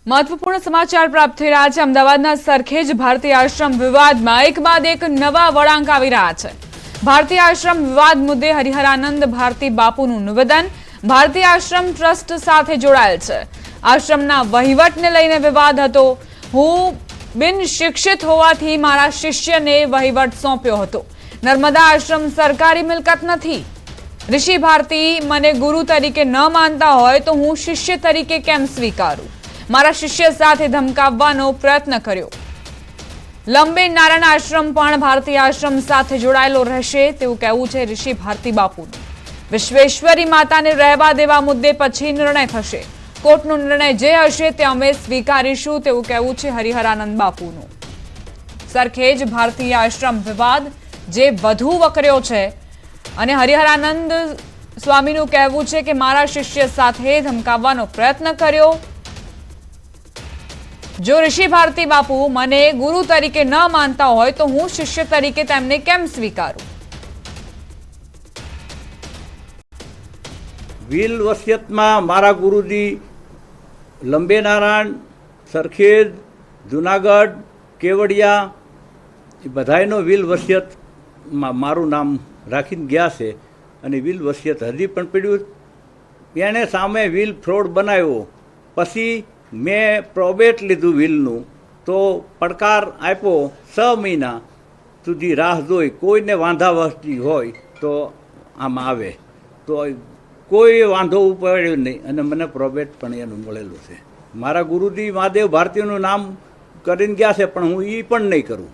महत्वपूर्ण समाचार प्राप्त थई रह्या छे। अमदावादना सरखेज भारतीय आश्रम विवादमां एक बाद एक नवा वळांक आवी रह्या छे। भारतीय आश्रम विवाद मुद्दे हरिहरानंद भारती बापूनुं निवेदन भारतीय आश्रम ट्रस्ट साथे जोडाયેલ છે। आश्रमना वहीवटने लईने विवाद हतो। હું બિન શિક્ષિત હોવાથી મારા શિષ્યને વહીવટ સોંપ્યો હતો। નર્મદા આશ્રમ સરકારી મિલકત નથી। ઋષિ ભારતી મને ગુરુ તરીકે ન માનતા હોય તો હું શિષ્ય તરીકે કેમ સ્વીકારું? મારા શિષ્ય સાથે ધમકાવવાનો પ્રયત્ન કર્યો। લંબે નારાયણ આશ્રમ પણ ભારતીય આશ્રમ સાથે જોડાયેલો રહેશે તેવું કહેવું છે ઋષિ ભારતી બાપુનું। વિશ્વેશ્વરી માતાને રહેવા દેવા મુદ્દે પછી નિર્ણય થશે। કોર્ટનો નિર્ણય જે હશે તે અમે સ્વીકારીશું તેવું કહેવું છે હરિહરાનંદ બાપુનું। સરખેજ ભારતીય આશ્રમ વિવાદ જે વધુ વકર્યો છે અને હરિહરાનંદ સ્વામીનું કહેવું છે કે મારા શિષ્ય સાથે ધમકાવવાનો પ્રયત્ન કર્યો। જો ઋષિ ભારતી બાપુ મને ગુરુ તરીકે ન માનતા હોય તો હું શિષ્ય તરીકે તેમને કેમ સ્વીકારું? વીલ વસિયતમાં મારા ગુરુજી લંબે નારાયણ, સરખેજ, જુનાગઢ, કેવડિયા એ બધાયનો વીલ વસિયતમાં મારું નામ રાખીને ગયા છે અને વીલ વસિયત હજી પણ પડ્યું। એણે સામે વીલ ફ્રોડ બનાવ્યો પછી મેં પ્રોબેટ લીધું વીલનું તો પડકાર આપ્યો 6 મહિના સુધી રાહ જોઈ। કોઈને વાંધાવસ્તી હોય તો આમાં આવે તો કોઈ વાંધો ઉપાડ્યો નહીં અને મને પ્રોબેટ પણ એનું મળેલું છે। મારા ગુરુજી મહાદેવ ભારતીનું નામ કરીને ગયા છે પણ હું એ પણ નહીં કરું।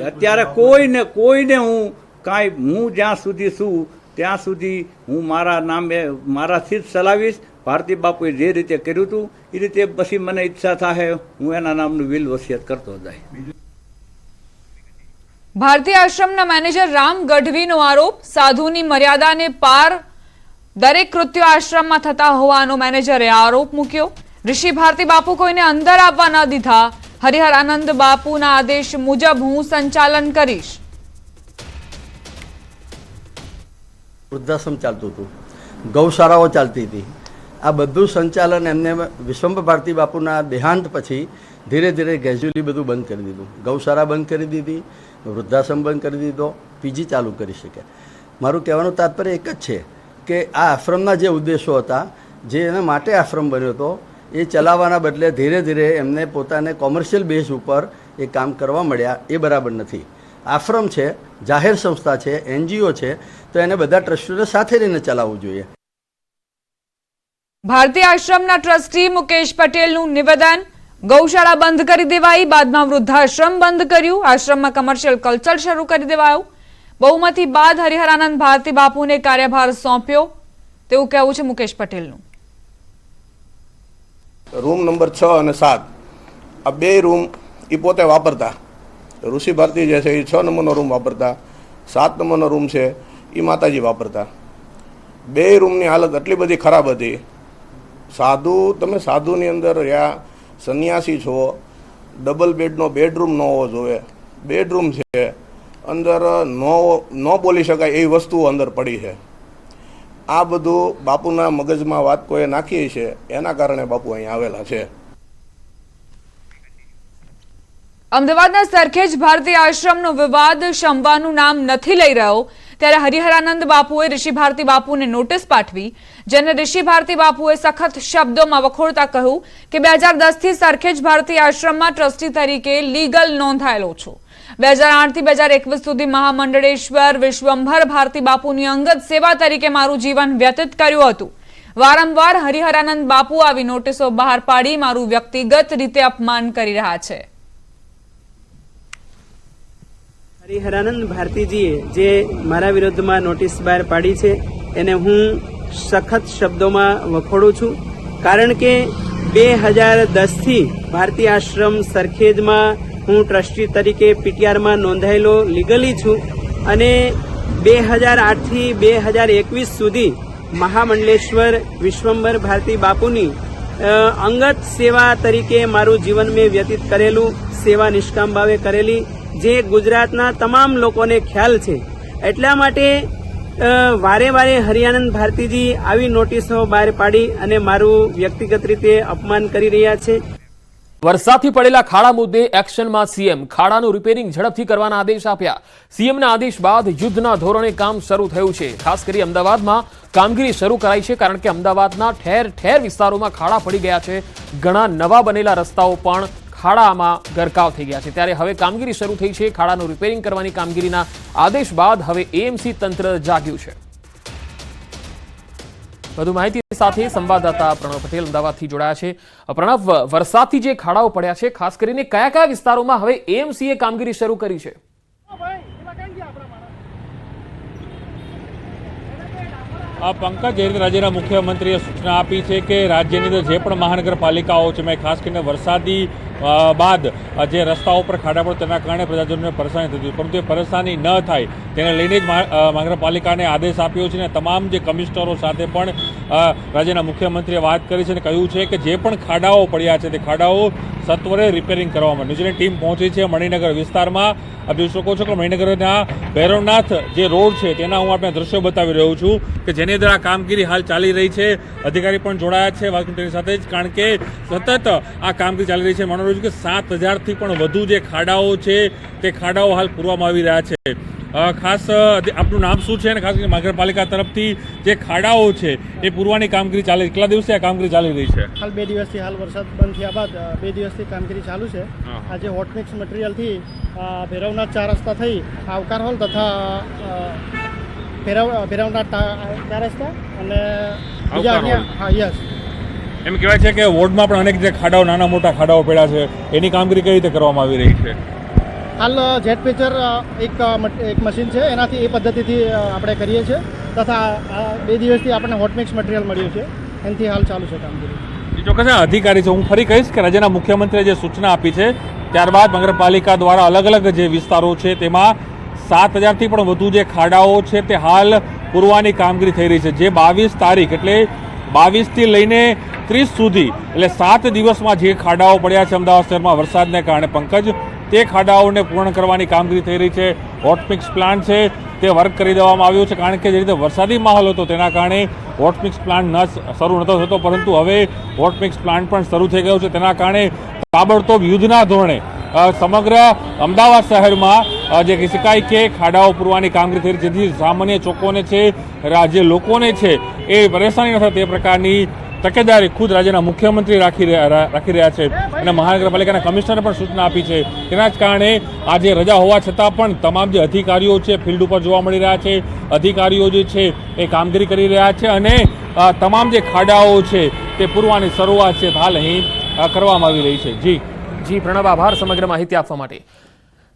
અત્યારે કોઈને હું કાંઈ હું જ્યાં સુધી છું ત્યાં સુધી હું મારા નામે મારાથી જ ચલાવીશ। ભારતી બાપુએ જે રીતે કર્યું હતું એ રીતે પછી મને ઈચ્છા થાય હું એના નામનું વીલ વસિયત કરતો જાય। ભારતીય આશ્રમના મેનેજર રામ ગઢવીનો આરોપ સાધુની મર્યાદાને પાર દરેક કૃત્યો આશ્રમમાં થતા હોવાનો મેનેજરે આરોપ મૂક્યો। ઋષિ ભારતી બાપુ કોઈને અંદર આવવા ન દીધા। હરિહરાનંદ બાપુના આદેશ મુજબ હું સંચાલન કરીશ। વૃદ્ધાશ્રમ ચાલતું હતું, ગૌશાળાઓ ચાલતી હતી। આ બધું સંચાલન એમને વિશ્વંભર ભારતી બાપુના દેહાંત પછી ધીરે ધીરે ગ્રેજ્યુઅલી બધું બંધ કરી દીધું। ગૌશાળા બંધ કરી દીધી, વૃદ્ધાશ્રમ બંધ કરી દીધો, પીજી ચાલુ કરી શકે। મારું કહેવાનું તાત્પર્ય એક જ છે કે આ આશ્રમના જે ઉદ્દેશો હતા, જે એના માટે આશ્રમ બન્યો હતો, એ ચલાવવાના બદલે ધીરે ધીરે એમને પોતાને કોમર્શિયલ બેઝ ઉપર એ કામ કરવા મળ્યા। એ બરાબર નથી। આશ્રમ છે, જાહેર સંસ્થા છે, NGO છે, તો એને બધા ટ્રસ્ટીઓને સાથે રહીને ચલાવવું જોઈએ। ભારતીય આશ્રમના ટ્રસ્ટી મુકેશ પટેલનું નિવેદન ગૌશાળા બંધ કરી દેવાઈ, બાદમાં વૃદ્ધાશ્રમ બંધ કર્યું, આશ્રમમાં કમર્શિયલ કલ્ચર શરૂ કરી દેવાયું। બહુમતી બાદ હરિહરાનંદ ભારતી બાપુને કાર્યભાર સોંપ્યો તેવું કહેવું છે મુકેશ પટેલનું। રૂમ નંબર 6 અને 7 આ બે રૂમ એ પોતે વાપરતા। ઋષિ ભારતી જે છે એ 6 નંબરનો રૂમ વાપરતા, 7 નંબરનો રૂમ છે એ માતાજી વાપરતા। બે રૂમની હાલત એટલી બધી ખરાબ હતી। સાધુ તમે સાધુની અંદર રહ્યા, સન્યાસી છો, ડબલ બેડનો બેડરૂમ ન હોવો જોઈએ। બેડરૂમ છે અંદર ન બોલી શકાય એવી વસ્તુઓ અંદર પડી છે। આ બધું બાપુના મગજમાં વાત કોઈએ નાખી છે, એના કારણે બાપુ અહીં આવેલા છે। અમદાવાદના સરખેજ ભારતીય આશ્રમનો વિવાદ શમવાનું નામ નથી લઈ રહ્યો ત્યારે હરિહરાનંદ બાપુએ ઋષિ ભારતી બાપુને નોટિસ પાઠવી, જેને ઋષિ ભારતી બાપુએ સખત શબ્દોમાં વખોડતા કહ્યું કે 2010 થી સરખેજ ભારતીય આશ્રમમાં ટ્રસ્ટી તરીકે લીગલ નોંધાયેલો છું। 2008 થી 2021 સુધી મહામંડળેશ્વર વિશ્વંભર ભારતી બાપુની અંગત સેવા તરીકે મારું જીવન વ્યતીત કર્યું હતું। વારંવાર હરિહરાનંદ બાપુ આવી નોટિસો બહાર પાડી મારું વ્યક્તિગત રીતે અપમાન કરી રહ્યા છે। હરિહરાનંદ ભારતીજીએ જે મારા વિરુદ્ધમાં નોટિસ બહાર પાડી છે એને હું સખત શબ્દોમાં વખોડું છું। કારણ કે 2010 થી ભારતીય આશ્રમ સરખેજમાં હું ટ્રસ્ટી તરીકે PTRમાં નોંધાયેલો લીગલી છું અને 2008 થી 2021 સુધી મહામંડલેશ્વર વિશ્વંભર ભારતી બાપુની અંગત સેવા તરીકે મારું જીવન મેં વ્યતીત કરેલું, સેવા નિષ્કામ ભાવે કરેલી, જે ગુજરાતના તમામ લોકોને ખ્યાલ છે। એટલા માટે વારે વારે હરિયાનંદ ભારતીજી આવી નોટિસો બહાર પાડી અને મારું વ્યક્તિગત રીતે અપમાન કરી રહ્યા છે. વરસાદથી પડેલા ખાડા મુદ્દે એક્શનમાં સીએમ. ખાડાનું રિપેરિંગ ઝડપથી કરવાના આદેશ આપ્યા. સીએમના આદેશ બાદ યુદ્ધના ધોરણે કામ શરૂ થયું છે. ખાસ કરી અમદાવાદમાં કામગીરી શરૂ કરાઈ છે, કારણ કે અમદાવાદના ઠેર ઠેર વિસ્તારોમાં ખાડા પડી ગયા છે. ઘણા નવા બનેલા રસ્તાઓ પણ ખાડામાં ગરકાવ થઈ ગયા છે. ત્યારે હવે કામગીરી શરૂ થઈ છે. ખાડાનું રિપેરિંગ કરવાની કામગીરીના આદેશ બાદ હવે એએમસી તંત્ર જાગ્યું છે. વધુ માહિતી સાથે સંવાદદાતા પ્રણવ પટેલ અમદાવાદથી જોડાયા છે. પ્રણવ, વરસાદથી જે ખાડાઓ પડ્યા છે, ખાસ કરીને કયા કયા વિસ્તારોમાં હવે એએમસીએ કામગીરી શરૂ કરી છે? પંકજ, જે રીતે રાજ્યના મુખ્યમંત્રીએ સૂચના આપી છે કે રાજ્યની અંદર જે પણ મહાનગરપાલિકાઓ છે, મેં ખાસ કરીને વરસાદી બાદ જે રસ્તાઓ પર ખાડા પડે તેના કારણે પ્રજાજનોને પરેશાની થતી હતી, પરંતુ એ પરેશાની ન થાય તેને લઈને જ મહાનગરપાલિકાને આદેશ આપ્યો છે અને તમામ જે કમિશનરો સાથે પણ રાજ્યના મુખ્યમંત્રીએ વાત કરી છે અને કહ્યું છે કે જે પણ ખાડાઓ પડ્યા છે તે ખાડાઓ સત્વરે રિપેરિંગ કરવામાં. ન્યૂઝીલેન્ડ ટીમ પહોંચી છે મણિનગર વિસ્તારમાં. આપ જોઈ શકો છો કે મણિનગરના ભૈરવનાથ જે રોડ છે તેના હું આપણે દ્રશ્યો બતાવી રહ્યો છું કે જેની અંદર આ કામગીરી હાલ ચાલી રહી છે. અધિકારી પણ જોડાયા છે વાત તેની સાથે જ, કારણ કે સતત આ કામગીરી ચાલી રહી છે. માનો રહ્યું કે 7,000થી પણ વધુ જે ખાડાઓ છે તે ખાડાઓ હાલ પૂરવામાં આવી રહ્યા છે. ખાસ આપનું નામ શું છે અને ખાસ કરીને મહાનગરપાલિકા તરફથી જે ખાડાઓ છે એ પૂરવાની કામગીરી ચાલે, કેટલા દિવસથી આ કામગીરી ચાલી રહી છે? હાલ 2 દિવસથી, હાલ વરસાદ બંધ થયા બાદ 2 દિવસથી કામગીરી ચાલુ છે. આજે હોટમિક્સ મટીરિયલથી ભૈરવનાથ 4 રસ્તા થઈ આવકાર હોલ તથા ભૈરવનાથ 4 રસ્તા અને બીજા હા યસ એમ કહેવાય છે કે વોર્ડમાં પણ અનેક જે ખાડાઓ, નાના મોટા ખાડાઓ પડ્યા છે, એની કામગીરી કઈ રીતે કરવામાં આવી રહી છે? હાલ જેટ પેચર એક મશીન છે, એનાથી એ પદ્ધતિથી આપણે કરીએ છીએ તથા 2 દિવસથી આપણને હોટમિક્સ મટીરિયલ મળ્યું છે, એનાથી હાલ ચાલુ છે કામગીરી. ચોક્કસ અધિકારી છે, હું ફરી કહીશ કે રાજ્યના મુખ્યમંત્રીએ જે સૂચના આપી છે ત્યારબાદ મહાનગરપાલિકા દ્વારા અલગ અલગ જે વિસ્તારો છે તેમાં 7,000થી પણ વધુ જે ખાડાઓ છે તે હાલ પૂરવાની કામગીરી થઈ રહી છે. જે 22 તારીખ એટલે 22થી લઈને 30 સુધી એટલે 7 દિવસમાં જે ખાડાઓ પડ્યા છે અમદાવાદ શહેરમાં વરસાદને કારણે, પંકજ, તે ખાડાઓને પૂર્ણ કરવાની કામગીરી થઈ રહી છે. હોટમિક્સ પ્લાન્ટ છે તે વર્ક કરી દેવામાં આવ્યો છે, કારણ કે જે રીતે વરસાદી માહોલ હતો તેના કારણે હોટમિક્સ પ્લાન્ટ શરૂ નહોતો થતો, પરંતુ હવે હોટમિક્સ પ્લાન્ટ પણ શરૂ થઈ ગયો છે. તેના કારણે તાબડતોબ યુદ્ધના ધોરણે સમગ્ર અમદાવાદ શહેરમાં જે કહી શકાય કે ખાડાઓ પૂરવાની કામગીરી થઈ રહી છે, જેથી સામાન્ય ચોકોને છે, જે લોકોને છે એ પરેશાની ન થાય તે પ્રકારની તકેદારી ખુદ રાજ્યના મુખ્યમંત્રી રાખી રહ્યા છે અને મહાનગરપાલિકાના કમિશનરે પણ સૂચના આપી છે. તેના જ કારણે આજે રજા હોવા છતાં પણ તમામ જે અધિકારીઓ છે ફિલ્ડ ઉપર જોવા મળી રહ્યા છે. અધિકારીઓ જે છે એ કામગીરી કરી રહ્યા છે અને તમામ જે ખાડાઓ છે તે પૂરવાની શરૂઆત છે હાલ અહીં કરવામાં આવી રહી છે. જી પ્રણવ, આભાર સમગ્ર માહિતી આપવા માટે.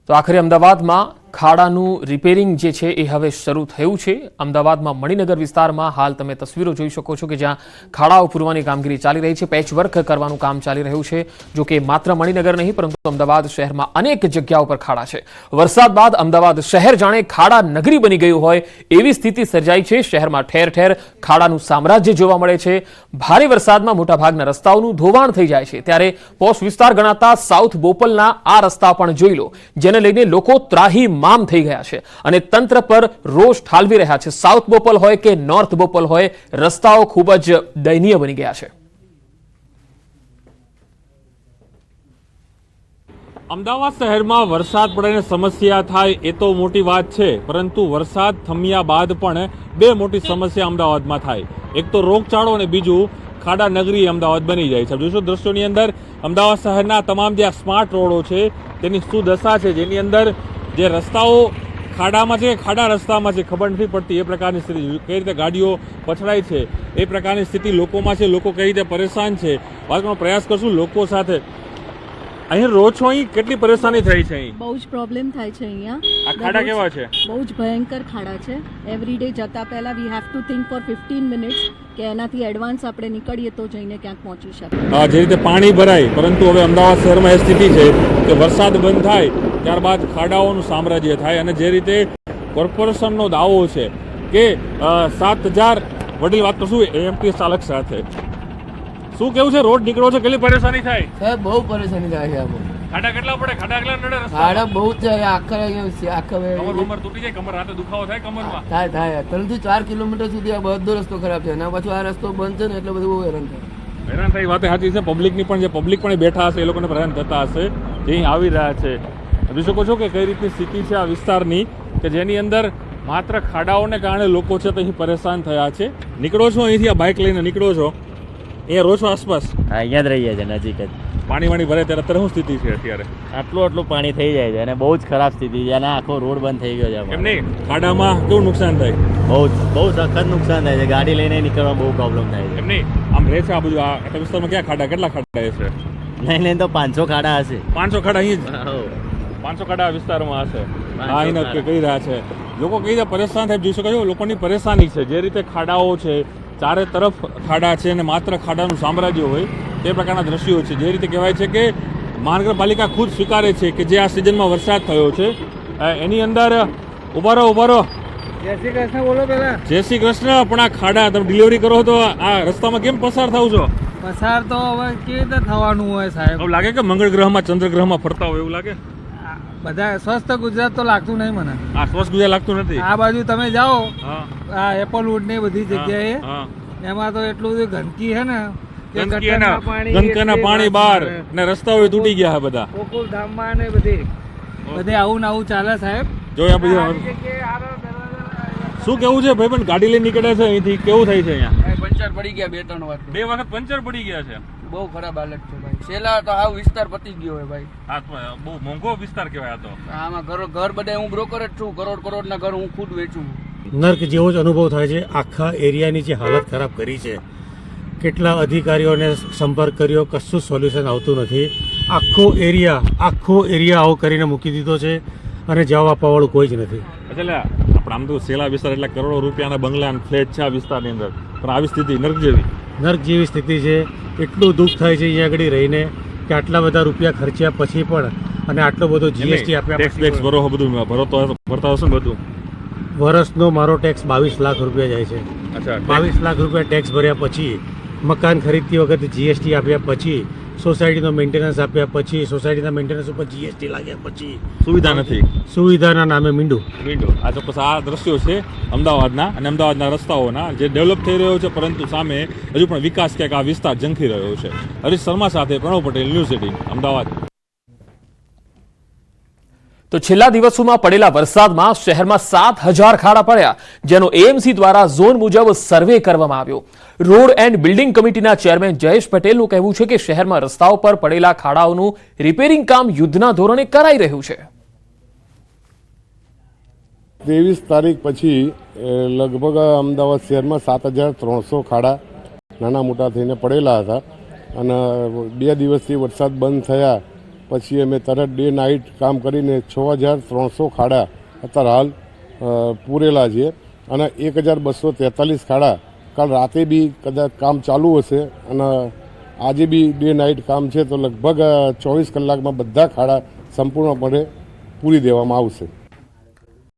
તો આખરે અમદાવાદમાં ખાડાનું રિપેરિંગ જે છે એ હવે શરૂ થયું છે. અમદાવાદમાં મણિનગર વિસ્તારમાં હાલ તમે તસવીરો જોઈ શકો છો કે જ્યાં ખાડાઓ પૂરવાની કામગીરી ચાલી રહી છે. પેચવર્ક કરવાનું કામ ચાલી રહ્યું છે. જો કે માત્ર મણિનગર નહીં, પરંતુ અમદાવાદ શહેરમાં અનેક જગ્યાઓ પર ખાડા છે. વરસાદ બાદ અમદાવાદ શહેર જાણે ખાડા નગરી બની ગયું હોય એવી સ્થિતિ સર્જાઈ છે. શહેરમાં ઠેર ઠેર ખાડાનું સામ્રાજ્ય જોવા મળે છે. ભારે વરસાદમાં મોટાભાગના રસ્તાઓનું ધોવાણ થઈ જાય છે. ત્યારે પોશ વિસ્તાર ગણાતા સાઉથ બોપલના આ રસ્તા પણ જોઈ લો, જેને લઈને લોકો ત્રાહી મામ થઈ ગયા છે અને તંત્ર પર રોષ ઠાલવી રહ્યા છે. સાઉથ બોપલ હોય કે નોર્થ બોપલ હોય, રસ્તાઓ ખૂબ જ દયનીય બની ગયા છે. અમદાવાદ શહેરમાં વરસાદ પડે સમસ્યા થાય એ તો મોટી વાત છે, પરંતુ વરસાદ થમ્યા બાદ પણ 2 મોટી સમસ્યા અમદાવાદમાં થાય. એક તો રોગચાળો અને બીજું ખાડા નગરી અમદાવાદ બની જાય છે. જોઈશું દ્રશ્યોની અંદર અમદાવાદ શહેરના તમામ જે સ્માર્ટ રોડો છે તેની શું દશા છે, જેની અંદર જે રસ્તાઓ ખાડામાં છે, ખાડા રસ્તામાં છે, ખબર નથી પડતી એ પ્રકારની સ્થિતિ. કઈ રીતે ગાડીઓ પછડાય છે એ પ્રકારની સ્થિતિ લોકોમાં છે. લોકો કઈ રીતે પરેશાન છે વાત કરવાનો પ્રયાસ કરશું લોકો સાથે. અહીં રહો છો, અહીં કેટલી પરેશાની થઈ છે? અહીં બહુ જ પ્રોબ્લેમ થાય છે. અહીંયા આ ખાડા કેવા છે? બહુ જ ભયંકર ખાડા છે. એવરી ડે જતા પહેલા we have to think for 15 minutes કે એનાથી એડવાન્સ આપણે નીકળીએ તો જઈને ક્યાંક પહોંચી શકીએ. જે રીતે પાણી ભરાય, પરંતુ હવે અમદાવાદ શહેરમાં એ સ્થિતિ છે કે વરસાદ બંધ થાય ત્યારબાદ ખાડાઓનું સામ્રાજ્ય થાય. અને જે રીતે કોર્પોરેશનનો દાવો છે કે 7,000 વડીલ વાત કરશું એએમટી ચાલક સાથે શું કેવું છે? રોડ નીકળો છો કેટલી પરેશાની થાય? સાહેબ બહુ પરેશાની થાય છે આપણે. ખાડા કેટલા પડે? ખાડા કેટલા નડે રસ્તા? ખાડા બહુ જ છે કમર તૂટી જાય, કમર રાતે દુખાવો થાય કમરમાં? થાય 3 થી 4 કિલોમીટર સુધી આ બધો રસ્તો ખરાબ છે અને પાછું આ રસ્તો બંધ છે ને એટલે બધું બહુ હેરાન થાય. હેરાન થઈ વાત સાચી છે. પબ્લિકની પણ જે પબ્લિક પણ બેઠા હશે એ લોકોને હેરાન થતા હશે જે અહીં આવી રહ્યા છે. જોઈ શકો છો કે કઈ રીતની સ્થિતિ છે આ વિસ્તારની કે જેની અંદર માત્ર ખાડાઓને કારણે લોકો છે તો અહીં પરેશાન થયા છે. નીકળો છો અહીંથી, આ બાઇક લઈને નીકળો છો, અહીંયા રહો છો આસપાસ? હા, અહીંયા જ રહીએ છીએ, નજીક જ. પાણી વાણી ભરે ત્યારે અત્યારે શું સ્થિતિ છે અત્યારે? આટલું પાણી થઈ જાય છે અને બહુ જ ખરાબ સ્થિતિ છે અને આખો રોડ બંધ થઈ ગયો છે. એમ નહીં, ખાડામાં કેવું નુકસાન થાય? બહુ સખત નુકસાન થાય છે. ગાડી લઈને નીકળવા બહુ પ્રોબ્લેમ થાય છે. એમ નહીં, આમ રહે છે આ બધું આ વિસ્તારમાં ક્યાં ખાડા, કેટલા ખાડા છે? નહીં તો 500 ખાડા હશે. 500 ખાડા અહીં જ? 500 ખાડા વિસ્તારમાં હશે. હા, અહીં કહી રહ્યા છે લોકો, કઈ રીતે પરેશાન થાય જોઈ શકો છો. લોકોની પરેશાની છે જે રીતે ખાડાઓ છે, ચારે તરફ ખાડા છે અને માત્ર ખાડાનું સામ્રાજ્ય હોય તે પ્રકારના દ્રશ્યો છે. જે રીતે કહેવાય છે કે મહાનગરપાલિકા ખુદ સ્વીકારે છે કે જે આ સિઝનમાં વરસાદ થયો છે એની અંદર ઉભા રહો. જય શ્રી કૃષ્ણ બોલો પેલા. જય શ્રી કૃષ્ણ. પણ આ ખાડા તમે ડિલિવરી કરો તો આ રસ્તામાં કેમ પસાર થાવ છો? પસાર તો હવે કેવી રીતે થવાનું હોય સાહેબ? એવું લાગે કે મંગળ ગ્રહમાં ચંદ્રગ્રહમાં ફરતા હોય એવું લાગે? બધા સ્વસ્થ ગુજરાત તો લાગતું નહીં મને. આ સ્વસ્થ ગુજરાત લાગતું નથી. આ બાજુ તમે જાઓ હા, આ એપલવુડ ને બધી જગ્યાએ હા, એમાં તો એટલું બધું ગંદકી છે ને કે ગંદકીના પાણી બહાર ને રસ્તાઓ તૂટી ગયા છે બધા. ગોકુલધામમાં ને બધે આવું ને આવું ચાલે સાહેબ. જોયા પછી શું કેવું છે ભાઈ? પણ ગાડી લઈને નીકળે છે અહીંથી, કેવું થાય છે અહીંયા? પંચર પડી ગયા 2-3 વાર. 2 વખત પંચર પડી ગયા છે. બહુ ખરાબ હાલત છે ભાઈ. છેલ્લા તો આ વિસ્તાર પતી ગયો હોય ભાઈ. આ તો બહુ મોંઘો વિસ્તાર કહેવાય. આ તો આમાં ઘર બધા હું બ્રોકર જ છું. કરોડના ઘર હું ખુદ વેચું. નર્ક જેવો જ અનુભવ થાય છે. આખા એરિયાની જે હાલત ખરાબ કરી છે, કેટલા અધિકારીઓને સંપર્ક કર્યો, કશું સોલ્યુશન આવતું નથી. આખો એરિયા આવો કરીને મૂકી દીધો છે અને જવાબ આપવાવાળું કોઈ જ નથી. એટલે આપણે આમ તો સેલા વિસ્તાર એટલે કરોડો રૂપિયાના બંગલા અને ફ્લેટ છે આ વિસ્તારની અંદર, પણ આવી સ્થિતિ નર્ક જેવી સ્થિતિ છે. એટલું દુઃખ થાય છે અહીંયા આગળ રહીને કે આટલા બધા રૂપિયા ખર્ચ્યા પછી પણ અને આટલો બધો જીએસટી આપ્યા ટેક્સ ભરો, બધું ભરતા હશો ને બધું? વર્ષનો મારો ટેક્સ 22 લાખ રૂપિયા જાય છે. 22 લાખ રૂપિયા ટેક્સ ભર્યા પછી, મકાન ખરીદતી વખતે જીએસટી આપ્યા પછી, સોસાયટીનો મેન્ટેનન્સ આપ્યા પછી, સોસાયટીના મેન્ટેનન્સ ઉપર જીએસટી લાગ્યા પછી સુવિધા નથી. સુવિધાના નામે મીંડું. આ ચોક્કસ આ દ્રશ્યો છે અમદાવાદના અને અમદાવાદના રસ્તાઓના જે ડેવલપ થઈ રહ્યો છે, પરંતુ સામે હજુ પણ વિકાસ ક્યાંક આ વિસ્તાર ઝંખી રહ્યો છે. હરીશ શર્મા સાથે પ્રણવ પટેલ, ન્યૂઝ 18 અમદાવાદ. તો છેલ્લા દિવસોમાં પડેલા વરસાદમાં શહેરમાં 7,000 ખાડા પડ્યા, જેનો એએમસી દ્વારા ઝોન મુજબ સર્વે કરવામાં આવ્યો. રોડ એન્ડ બિલ્ડિંગ કમિટીના ચેરમેન જયેશ પટેલનું કહેવું છે કે શહેરમાં રસ્તાઓ પર પડેલા ખાડાઓનું રિપેરિંગ કામ યુદ્ધના ધોરણે કરાઈ રહ્યું છે. 23 તારીખ પછી લગભગ અમદાવાદ શહેરમાં 7,300 ખાડા નાના મોટા થઈને પડેલા હતા અને 2 દિવસથી વરસાદ બંધ થયા પછી અમે તરત ડે નાઇટ કામ કરીને 6,300 ખાડા અત્યારે હાલ પૂરેલા છે અને 1,243 ખાડા કાલ રાતે બી કદાચ કામ ચાલુ હશે અને આજે બી ડે નાઇટ કામ છે, તો લગભગ 24 કલાકમાં બધા ખાડા સંપૂર્ણપણે પૂરી દેવામાં આવશે.